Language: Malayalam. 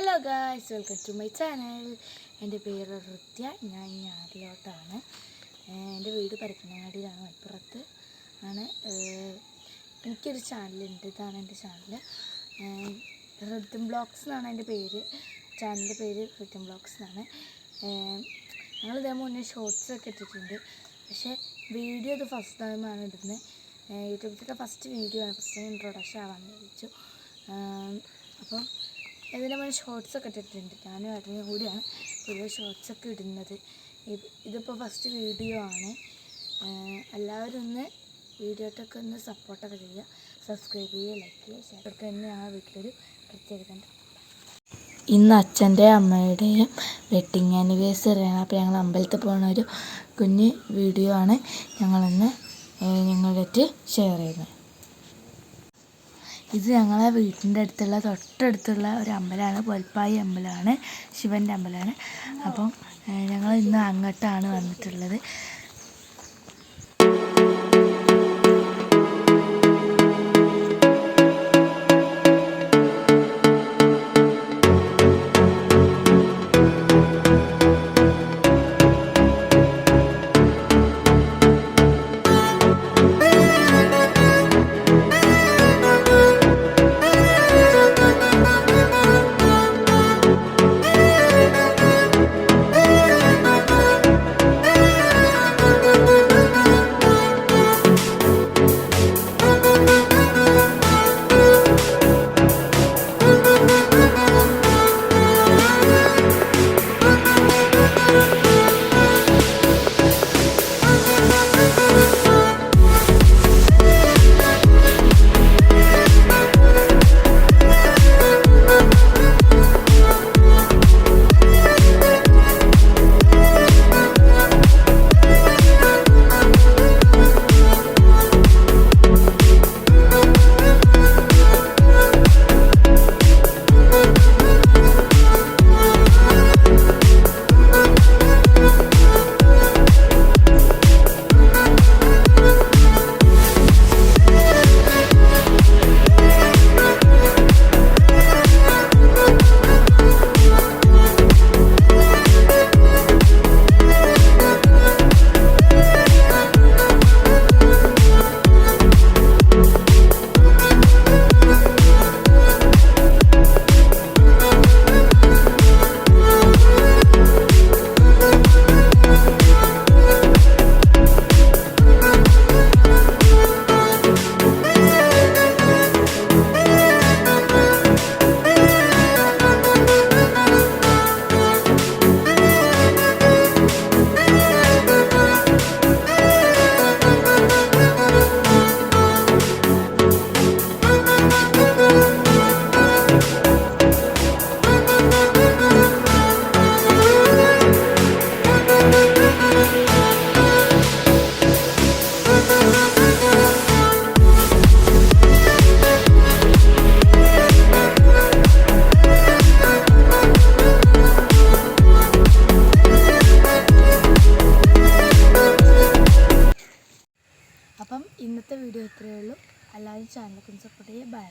Hello guys, welcome to my channel. എൻ്റെ പേര് ഋത്യ. ഞാൻ ഞാറിലോട്ടാണ്. എൻ്റെ വീട് പരപ്പനങ്ങാടിയിലാണ്, മലപ്പുറത്ത് ആണ്. എനിക്കൊരു ചാനലുണ്ട്, ഇതാണ് എൻ്റെ ചാനൽ. റിതം ബ്ലോഗ്സ് എന്നാണ് എൻ്റെ പേര്. ചാനലിൻ്റെ പേര് റിതം ബ്ലോഗ്സ് എന്നാണ്. ഞങ്ങൾ ഇതേ മുന്നേ ഷോർട്സൊക്കെ ഇട്ടിട്ടുണ്ട്, പക്ഷേ വീഡിയോ ഇത് ഫസ്റ്റ് ടൈമാണ് ഇടുന്നത്. യൂട്യൂബിലത്തെ ഫസ്റ്റ് വീഡിയോ ആണ്, ഫസ്റ്റ് ഇൻട്രൊഡക്ഷൻ ആവാമെന്ന് വിളിച്ചു. അപ്പം ഇതിൻ്റെ മുന്നേ ഷോർട്സൊക്കെ ഇട്ടിട്ടുണ്ട്. ഞാനും ഏട്ടനും കൂടിയാണ് പൊതുവെ ഷോർട്സൊക്കെ ഇടുന്നത്. ഇതിപ്പോൾ ഫസ്റ്റ് വീഡിയോ ആണ്. എല്ലാവരും ഒന്ന് വീഡിയോട്ടൊക്കെ ഒന്ന് സപ്പോർട്ടൊക്കെ ചെയ്യുക, സബ്സ്ക്രൈബ് ചെയ്യുക, ലൈക്ക് ചെയ്യുക, ഷെയർ ഒക്കെ തന്നെ ആ വീട്ടിലൊരു പ്രത്യേകത ഉണ്ട്. ഇന്ന് അച്ഛൻ്റെ അമ്മയുടെയും വെഡ്ഡിങ് ആനിവേഴ്സറിയാണ്. അപ്പോൾ ഞങ്ങൾ അമ്പലത്തിൽ പോകുന്ന ഒരു കുഞ്ഞ് വീഡിയോ ആണ് ഞങ്ങളിന്ന് നിങ്ങളുടെ അടുത്ത് ഷെയർ ചെയ്യുന്നത്. ഇത് ഞങ്ങളെ വീട്ടിൻ്റെ അടുത്തുള്ള തൊട്ടടുത്തുള്ള ഒരു അമ്പലമാണ്, പൊൽപ്പായി അമ്പലമാണ്, ശിവൻ്റെ അമ്പലമാണ്. അപ്പം ഞങ്ങൾ ഇന്ന് അങ്ങോട്ടാണ് വന്നിട്ടുള്ളത്. അപ്പം ഇന്നത്തെ വീഡിയോ ഇത്രയേ ഉള്ളൂ. എല്ലാവരും ചാനലൊക്കെ സപ്പോർട്ട് ചെയ്യുക. ബൈ.